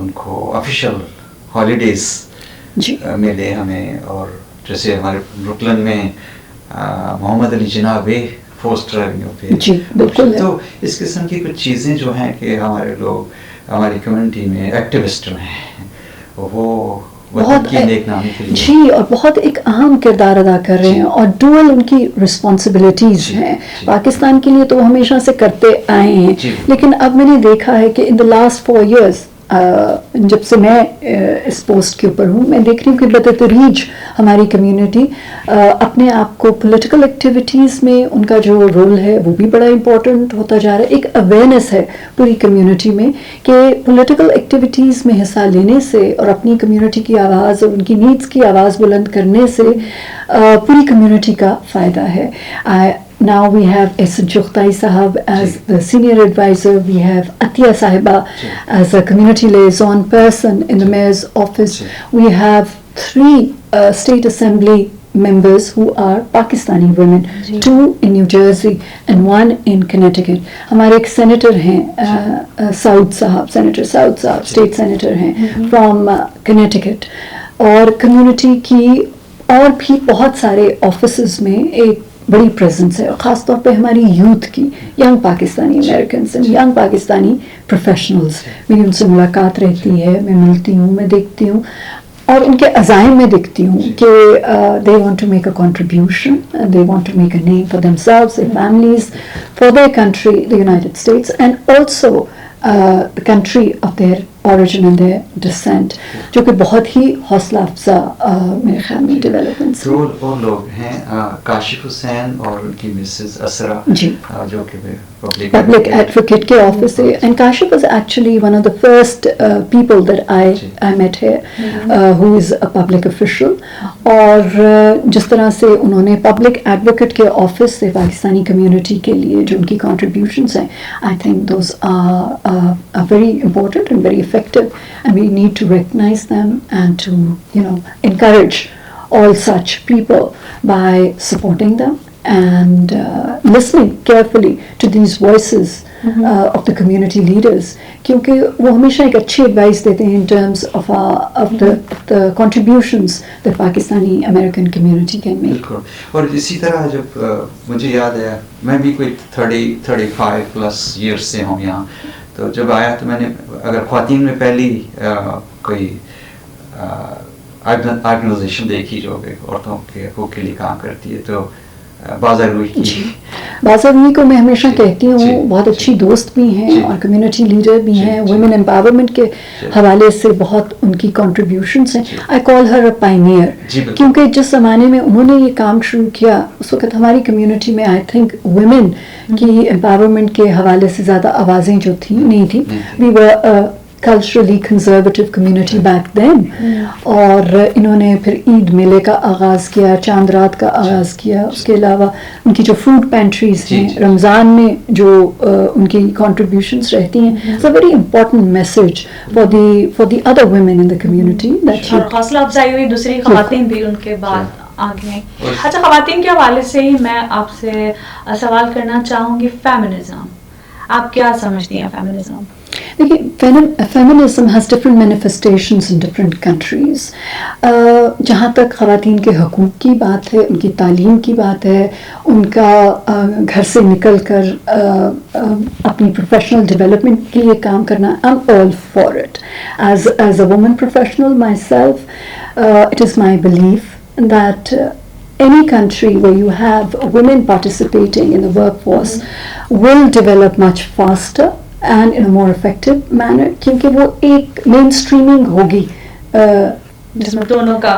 उनको ऑफिशियल हॉलीडेज़ मिले हमें. और जैसे हमारे ब्रुकलिन में मोहम्मद अली जिन्ना वे पोस्टर पे जी बिल्कुल. तो इस किस्म की कुछ चीज़ें जो हैं कि हमारे लोग हमारी कम्युनिटी में एक्टिविस्ट हैं वो बहुत जी और बहुत एक अहम किरदार अदा कर रहे हैं और डुअल उनकी रिस्पॉन्सिबिलिटीज़ हैं. पाकिस्तान के लिए तो वो हमेशा से करते आए हैं, लेकिन अब मैंने देखा है कि इन द लास्ट 4 years जब से मैं इस पोस्ट के ऊपर हूँ, मैं देख रही हूँ कि बतदरीज हमारी कम्युनिटी अपने आप को पॉलिटिकल एक्टिविटीज़ में उनका जो रोल है वो भी बड़ा इम्पोर्टेंट होता जा रहा है. एक अवेयरनेस है पूरी कम्युनिटी में कि पॉलिटिकल एक्टिविटीज़ में हिस्सा लेने से और अपनी कम्युनिटी की आवाज़ और उनकी नीड्स की आवाज़ बुलंद करने से पूरी कम्युनिटी का फ़ायदा है. Now we have Ehsan Chughtai Sahab as the senior advisor. We have Atiya Sahiba as a community liaison person in the mayor's office. We have 3 state assembly members who are Pakistani women, 2 in New Jersey and 1 in Connecticut. हमारे एक senator हैं Saud Sahab, Senator Saud Sahab, state senator हैं from Connecticut. और community की और भी बहुत सारे offices में एक बड़ी प्रेजेंस है, और ख़ास तौर पे हमारी यूथ की, young Pakistani Americans and young Pakistani professionals. मेरी उनसे मुलाकात रहती है, मैं मिलती हूँ, मैं देखती हूँ और उनके अज़ाइम में देखती हूँ कि they want to make a contribution, they want to make a name for themselves, their families, for their country the United States and also the country of their origin and their descent, जो कि बहुत ही हौसला अफजा मेरे ख्याल में developments. वो लोग हैं काशिफ हुसैन और उनकी मिसेस असरा जी जो कि पब्लिक एडवोकेट के ऑफिस से. And Kashif was actually one of the first people that I met here who is a public official. और जिस तरह से उन्होंने पब्लिक एडवोकेट के ऑफिस से पाकिस्तानी कम्युनिटी के लिए जो उनकी कॉन्ट्रीब्यूशंस हैं, I think those are very important and very effective, and we need to recognize them and to encourage all such people by supporting them and listening carefully to these voices of the community leaders, क्योंकि वो हमेशा एक अच्छी advice देते हैं in terms of the contributions that Pakistani American community can make. बिल्कुल. और इसी तरह जब मुझे याद है मैं भी कोई 30-35 plus years से हूँ यहाँ, तो जब आया तो मैंने अगर ख्वातीन में पहली कोई ऑर्गेनाइजेशन देखी जो कि औरतों के हकूक़ के लिए काम करती है, तो बाज़ा रूही की बाज़ा रूही को मैं हमेशा जी, कहती हूँ, जी, बहुत अच्छी दोस्त भी हैं जी, और कम्युनिटी लीडर भी जी, हैं, जी, वुमेन एम्पावरमेंट के जी, हवाले से बहुत उनकी कंट्रीब्यूशंस हैं. जी. I call her a ji, Pioneer, बिल्कुल. क्योंकि जिस ज़माने में उन्होंने ये काम शुरू किया उस वक्त हमारी कम्युनिटी में आई थिंक वुमेन की एम्पावरमेंट के हवाले से ज़्यादा आवाज़ें जो थी नहीं थी. We were culturally conservative community back then. और इन्होंने फिर ईद मेले का आगाज़ किया, चांद रात का आगाज़ किया. उसके अलावा उनकी जो फूड पेंट्रीज जी, हैं, जी. रमज़ान में जो उनकी कंट्रीब्यूशंस रहती हैं, it's a very important message for the other women in the community that और हौसला अफजाई हुई दूसरी खवातीन भी उनके बाद आगे आई. अच्छा, खवातीन के हवाले से ही मैं आपसे सवाल करना चाहूँगी, फेमिनिज्म आप क्या समझती हैं? फेमिनिज्म देखिए, feminism has different manifestations in different countries. जहाँ तक ख़वातीन के हकूक़ की बात है, उनकी तालीम की बात है, उनका घर से निकल कर अपनी प्रोफेशनल डेवलपमेंट के लिए काम करना, I am all for it. As a woman professional myself, it is my belief that any country where you have women participating in the workforce will develop much faster and in a more effective manner, क्योंकि वो एक main streaming होगी जिसमें दोनों का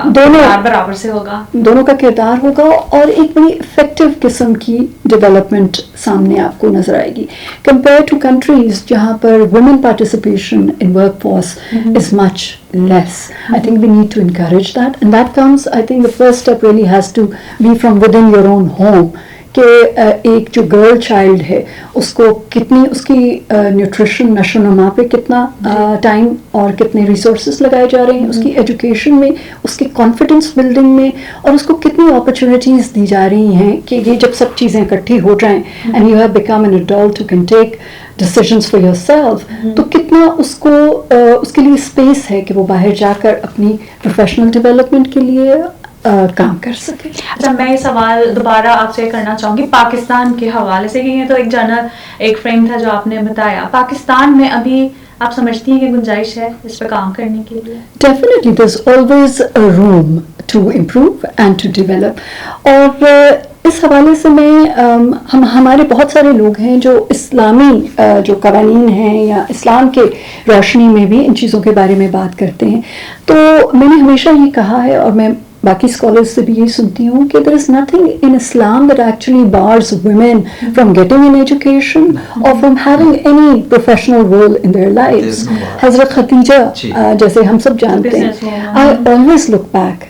बराबर से होगा, दोनों का किरदार होगा और एक बड़ी इफेक्टिव किस्म की डेवलपमेंट सामने आपको नजर आएगी कंपेयर टू कंट्रीज जहाँ पर women participation in work force is much less. I think we need to encourage that, and that comes, I think the first step really has to be from within your own home. कि एक जो girl child है उसको कितनी उसकी nutrition नशो नमा पे कितना टाइम और कितने रिसोर्सेज लगाए जा रहे हैं, उसकी एजुकेशन में, उसके कॉन्फिडेंस बिल्डिंग में, और उसको कितनी अपॉर्चुनिटीज़ दी जा रही हैं कि ये जब सब चीज़ें इकट्ठी हो जाएं and you have become an adult who can take decisions for yourself, तो कितना उसको उसके लिए स्पेस है कि वो बाहर जाकर अपनी प्रोफेशनल डेवलपमेंट के लिए काम कर सके. अच्छा, मैं ये सवाल दोबारा आपसे करना चाहूँगी पाकिस्तान के हवाले से, कि ये तो एक जनरल एक फ्रेम था जो आपने बताया. पाकिस्तान में अभी आप समझती हैं कि गुंजाइश है इस पर काम करने के लिए? Definitely, there's always a room to improve and to develop. और इस हवाले से मैं हमारे बहुत सारे लोग हैं जो इस्लामी जो कवानीन हैं या इस्लाम के रोशनी में भी इन चीज़ों के बारे में बात करते हैं. तो मैंने हमेशा ये कहा है और मैं बाकी स्कॉलर्स से भी यही सुनती हूँ कि there is nothing in Islam that actually bars women from getting an education or from having any professional role in their lives. हज़रत खदीजा जैसे हम सब जानते हैं, I always look back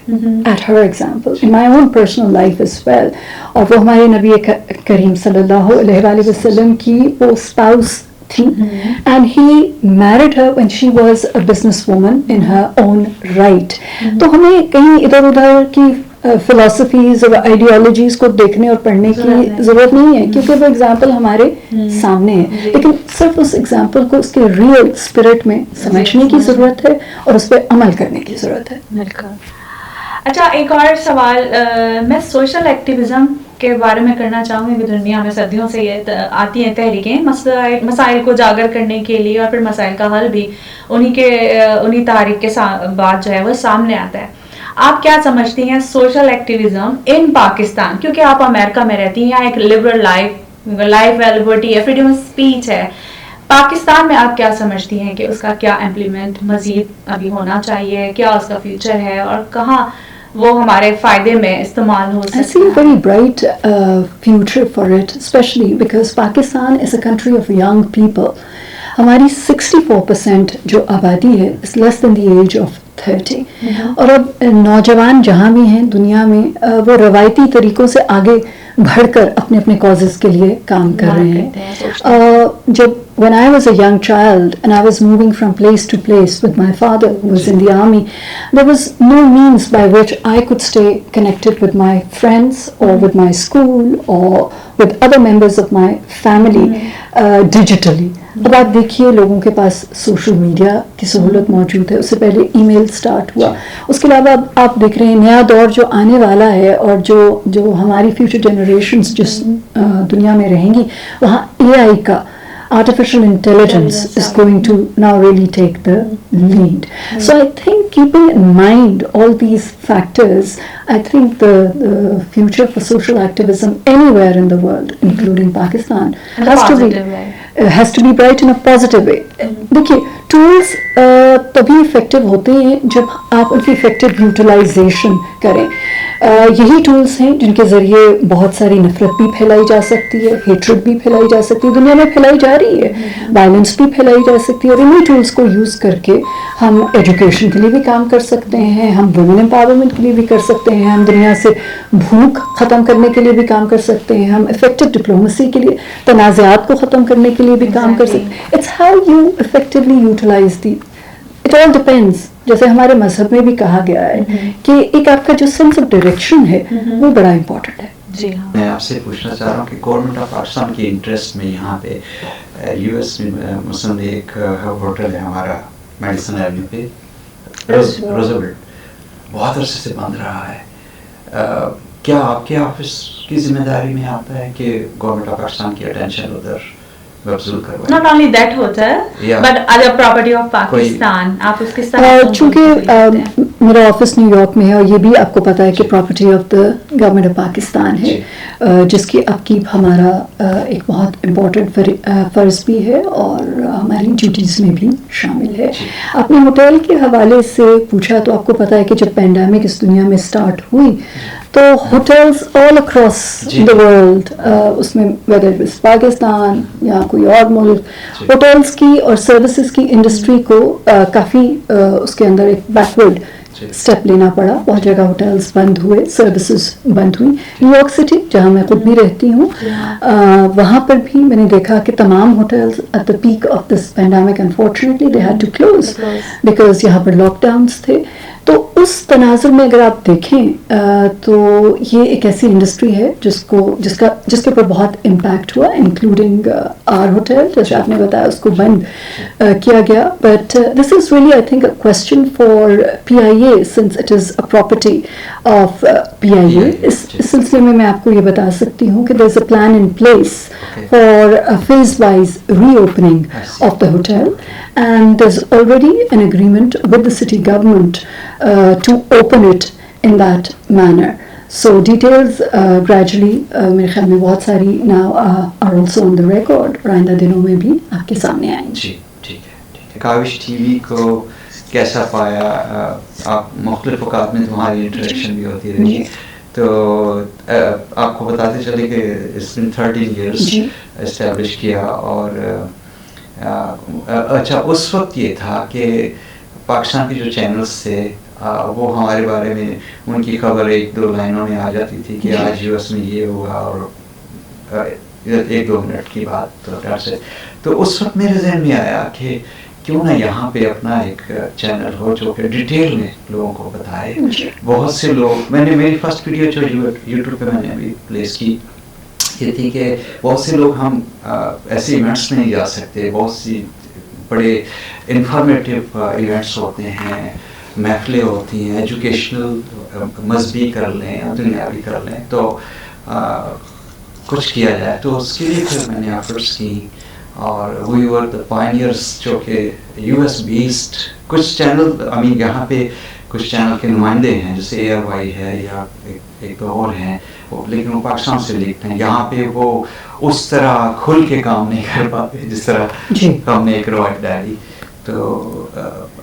at her example in my own personal life as well. और वो हमारे नबी करीम सल्लल्लाहु अलैहि वसल्लम की वो स्पाउस थी, and he married her when she was a businesswoman in her own right. तो हमें कहीं इधर उधर की फिलोसफीज और आइडियोलॉजीज को देखने और पढ़ने की ज़रूरत नहीं है, क्योंकि वो एग्जाम्पल हमारे सामने है, लेकिन सिर्फ उस एग्जाम्पल को उसके रियल स्पिरिट में समझने की ज़रूरत है और उस पर अमल करने की ज़रूरत है. अच्छा, एक और सवाल मैं सोशल एक्टिविज्म के बारे में करना चाहूँगी कि दुनिया में सदियों से ये आती हैं तहरीकें मसाइल को उजागर करने के लिए, और फिर मसाइल का हल भी उन्हीं तहरीक के बाद जो है वो सामने आता है. आप क्या समझती हैं सोशल एक्टिविज्म इन पाकिस्तान, क्योंकि आप अमेरिका में रहती हैं, यहाँ एक लिबरल लाइफ लिबर्टी है, फ्रीडम ऑफ स्पीच है. पाकिस्तान में आप क्या समझती हैं कि उसका क्या इम्प्लीमेंट मजीद अभी होना चाहिए, क्या उसका फ्यूचर है और कहाँ वो हमारे फायदे में इस्तेमाल हो सकता है? I see a very bright future for it, especially because Pakistan is a country of young people. हमारी 64% जो आबादी है is less than the age of 30. और अब नौजवान जहाँ भी हैं दुनिया में वो रवायती तरीक़ों से आगे बढ़कर अपने अपने कॉजेज़ के लिए काम कर रहे हैं. जब when I was a young child and I was moving from place to place with my father who was in the army, there was no means by which I could stay connected with my friends or with my school or with other members of my family digitally. अब आप देखिए लोगों के पास social media की सहूलत मौजूद है, उससे पहले ईमेल स्टार्ट हुआ, उसके अलावा अब आप देख रहे हैं नया दौर जो आने वाला है और जो हमारी फ्यूचर जनरेशन्स जिस दुनिया में रहेंगी वहाँ AI का artificial intelligence is going to now really take the lead. So I think keeping in mind all these factors, I think the future for social activism anywhere in the world, including Pakistan, In a positive way. has to be bright in a positive way. देखिए tools तभी effective होते हैं जब आप उनकी effective utilisation करें. यही tools हैं जिनके ज़रिए बहुत सारी नफरत भी फैलाई जा सकती है, हेट्रेड भी फैलाई जा सकती है, दुनिया में फैलाई जा रही है, वायलेंस भी फैलाई जा सकती है. और इन्हीं टूल्स को यूज़ करके हम एजुकेशन के लिए भी काम कर सकते हैं, हम वुमेन एम्पावरमेंट के लिए भी कर सकते हैं, हम दुनिया से भूख ख़त्म करने के लिए भी काम कर सकते हैं, हम इफेक्टिव डिप्लोमेसी के लिए, तनाज़ात को ख़त्म करने के लिए भी काम कर सकते हैं. It's how you effectively utilize the. It all depends. जैसे हमारे मजहब में भी कहा गया है कि एक आपका जो सेंस ऑफ डायरेक्शन है वो बड़ा इम्पोर्टेंट है. जी हाँ. मैं आपसे पूछना चाह रहा हूँ कि गवर्नमेंट ऑफ पाकिस्तान की इंटरेस्ट में यहाँ पे यूएस में मुस्लिम लीग होटल है हमारा मेडिसन एवेन्यू पे, रोजवेल्ट बहुत अरसे से बंद रहा है. क्या आपके ऑफिस की जिम्मेदारी में आता है कि गवर्नमेंट ऑफ पाकिस्तान की अटेंशन उधर वसूल करवाएं? Not only that hotel, Yeah. but other property of Pakistan. आप उसके साथ चूँकि मेरा ऑफिस न्यूयॉर्क में है और ये भी आपको पता है कि property of the government of Pakistan है, जिसकी अपकीप हमारा एक बहुत इम्पोर्टेंट फ़र्ज़ भी है और हमारी ड्यूटीज़ में भी शामिल है. आपने होटल के हवाले से पूछा तो आपको पता है कि जब पेंडेमिक इस दुनिया में स्टार्ट हुई तो hotels all across the world, उसमें वेदर इट इज़ पाकिस्तान या कोई और मुल्क, होटल्स की और सर्विसेज की इंडस्ट्री को काफ़ी उसके अंदर एक बैकवर्ड स्टेप लेना पड़ा. बहुत जगह होटल्स बंद हुए, सर्विसेज बंद हुई. न्यूयॉर्क सिटी जहाँ मैं खुद भी रहती हूँ वहाँ पर भी मैंने देखा कि तमाम hotels at the peak of this pandemic unfortunately they had to close because यहाँ पर लॉकडाउन्स थे. तो उस तनाजुर में अगर आप देखें तो ये एक ऐसी इंडस्ट्री है जिसके ऊपर बहुत इम्पैक्ट हुआ, इंक्लूडिंग आर होटल, जैसे आपने बताया उसको बंद किया गया. But this is really I think a question for PIA since it is a property of PIA. इस सिलसिले में मैं आपको ये बता सकती हूँ कि there is a plan in place for a phase wise reopening of the hotel and there's already an agreement with the city government to open it in that manner. So details gradually मेरे ख्याल में बहुत सारी now are also on the record और आइंदा दिनों में भी आपके सामने आएंगे. जी ठीक है. काविश टीवी को कैसा पाया आप? मुख्तलिफ औकात में तुम्हारी इंटरेक्शन भी होती रही, तो आपको बताते चले कि इसने 13 years एस्टेब्लिश किया. और अच्छा उस वक्त ये था कि पाकिस्तान के जो चैनल्स थे वो हमारे बारे में उनकी खबर 1-2 लाइनों में आ जाती थी कि आज यूएस में ये हुआ और 1-2 मिनट की बात तो उस वक्त मेरे जहन में आया कि क्यों ना यहाँ पे अपना एक चैनल हो जो कि डिटेल में लोगों को बताए. बहुत से लोग, मेरी फर्स्ट वीडियो जो यूट्यूब पे मैंने अभी प्लेस की ये थी कि बहुत से लोग हम ऐसे इवेंट्स में नहीं जा सकते, बहुत सी बड़े इंफॉर्मेटिव इवेंट्स होते हैं, महफिलें होती हैं, एजुकेशनल मजहबी कर लें, दुनियावी कर लें, तो कुछ किया जाए. तो उसके लिए फिर मैंने एफर्ट्स की और वी वर द पायनियर्स जो कि यूएस बेस्ड कुछ चैनल यहाँ पे कुछ चैनल के नुमाइंदे हैं जैसे ARY है या एक दो और हैं, लेकिन वो पाकिस्तान से लिखते हैं. यहाँ पे वो उस तरह खुल के काम नहीं कर पाते जिस तरह हमने एक रॉयल डायरी. तो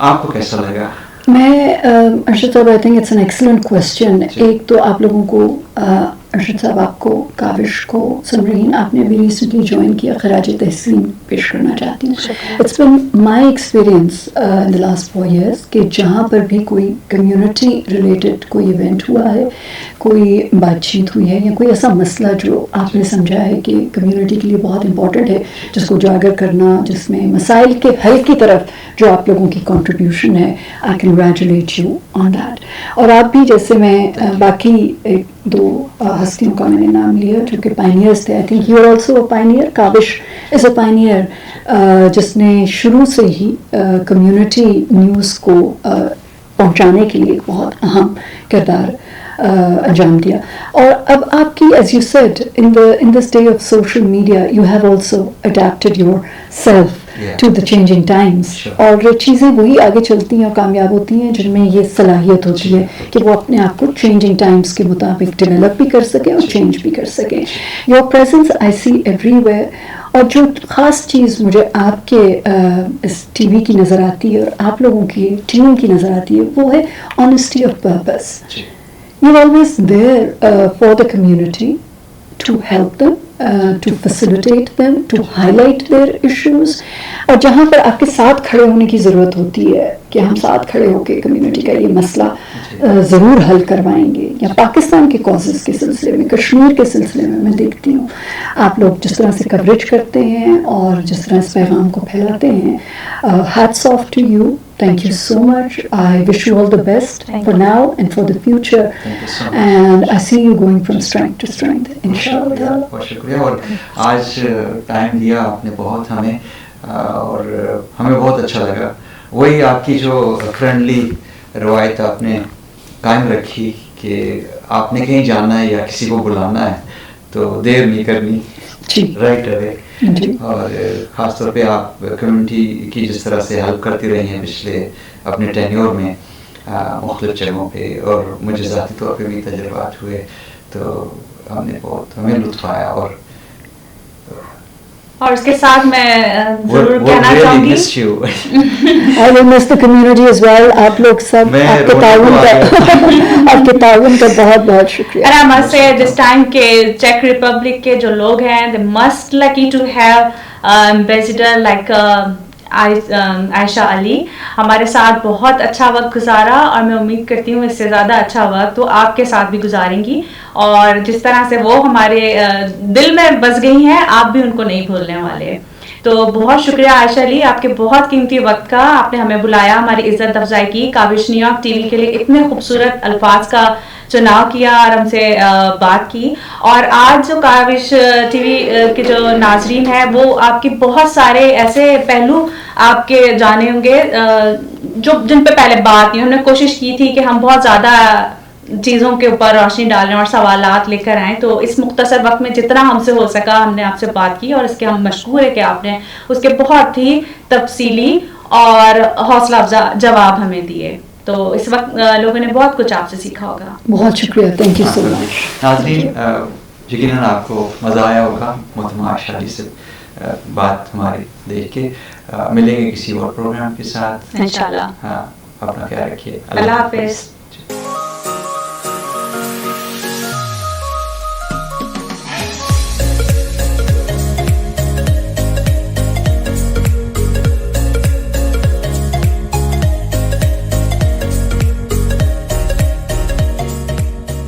आपको कैसा लगा? मैं अर्शद साहब I think it's an excellent question. एक तो आप लोगों को अर्शद साहब, आपको, काविश को, समरीन, आपने भी रिसेंटली ज्वाइन किया, खराज तहसीन पेश करना चाहती हूँ. It's been my experience in the last 4 years कि जहाँ पर भी कोई कम्युनिटी रिलेटेड कोई इवेंट हुआ है, कोई बातचीत हुई है या कोई ऐसा मसला जो आपने समझा है कि कम्युनिटी के लिए बहुत इंपॉर्टेंट है, जिसको उजागर करना, जिसमें मसाइल के हल की तरफ जो आप लोगों की कंट्रीब्यूशन है, आई कंग्रेचुलेट यू ऑन दैट. और आप भी, जैसे मैं बाकी 2 हस्तियों का मैंने नाम लिया जो कि पायनियर्स थे, I think you are also a pioneer. Kavish is a pioneer जिसने शुरू से ही कम्युनिटी न्यूज़ को पहुंचाने के लिए बहुत अहम किरदार अंजाम दिया. और अब आपकी, as you said, in this day of social media you have also adapted yourself Yeah. to the changing times. Sure. और चीज़ें वही आगे चलती हैं और कामयाब होती हैं जिनमें ये सलाहियत होती है कि वो अपने आप को changing times के मुताबिक डेवलप भी कर सकें और चेंज भी कर सकें. Your presence I see everywhere. और जो ख़ास चीज़ मुझे आपके इस टीवी की नज़र आती है और आप लोगों की टीम की नज़र आती है वो है honesty of purpose. Ji. You're always there for the community to help them, to facilitate them, to highlight their issues. और जहाँ पर आपके साथ खड़े होने की ज़रूरत होती है कि हम साथ खड़े होकर कम्युनिटी का ये मसला ज़रूर हल करवाएंगे, या पाकिस्तान के कॉजेज़ के सिलसिले में, कश्मीर के सिलसिले में मैं देखती हूँ आप लोग जिस तरह से कवरेज करते हैं और जिस तरह इस पैगाम को फैलाते हैं. Hats off to you. Thank you so much. I wish you all the best for now and for the future. Thank you so much. And I see you going from strength to strength, inshallah. बहुत शुक्रिया. और आज time दिया आपने बहुत हमें, और हमें बहुत अच्छा लगा. वही आपकी जो फ्रेंडली रवायत आपने कायम रखी कि आपने कहीं जाना है या किसी को बुलाना है तो देर नहीं करनी, राइट अवे. और ख़ास तौर पे आप कम्युनिटी की जिस तरह से हेल्प करती रही हैं पिछले अपने टेन्योर में मुख्तलिफ जगहों पे, और मुझे ज़ाती तौर पे भी तजुर्बात हुए, तो हमें लुत्फ़ आया. और उसके साथ मैं जरूर कहना चाहूँगी I will miss the community as well. आप लोग सब आपके ताउन का बहुत बहुत शुक्रिया. And I must say this time के चेक रिपब्लिक के जो लोग हैं, they must lucky to have ambassador like Ayesha Ali. हमारे साथ बहुत अच्छा वक्त गुजारा और मैं उम्मीद करती हूँ इससे ज़्यादा अच्छा वक्त वो आपके साथ भी गुजारेंगी. और जिस तरह से वो हमारे दिल में बस गई हैं, आप भी उनको नहीं भूलने वाले. तो बहुत शुक्रिया आयशा अली, आपके बहुत कीमती वक्त का. आपने हमें बुलाया, हमारी इज्जत अफजाई की, काविश न्यूयॉर्क टीवी के लिए इतने खूबसूरत अल्फाज का चुनाव किया और हमसे बात की. और आज जो काविश टीवी के जो नाजरीन हैं वो आपके बहुत सारे ऐसे पहलू आपके जाने होंगे जो जिन पे पहले बात नहीं. हमने कोशिश की थी कि हम बहुत ज़्यादा चीज़ों के ऊपर रोशनी डालें और सवालात लेकर आएँ, तो इस मुख्तसर वक्त में जितना हमसे हो सका हमने आपसे बात की और इसके हम मशकूर है कि आपने उसके बहुत ही तफसीली और हौसला अफजा जवाब हमें दिए. तो इस वक्त लोगों ने बहुत कुछ आपसे सीखा होगा. बहुत शुक्रिया, थैंक यू सो मच. नाज़रीन, यकीनन आपको मज़ा आया होगा मोहतरमा आयशा अली से बात हमारी देख के. मिलेंगे किसी और प्रोग्राम के साथ इंशाल्लाह. हाँ, अपना ख्याल रखिए. अल्लाह हाफिज़.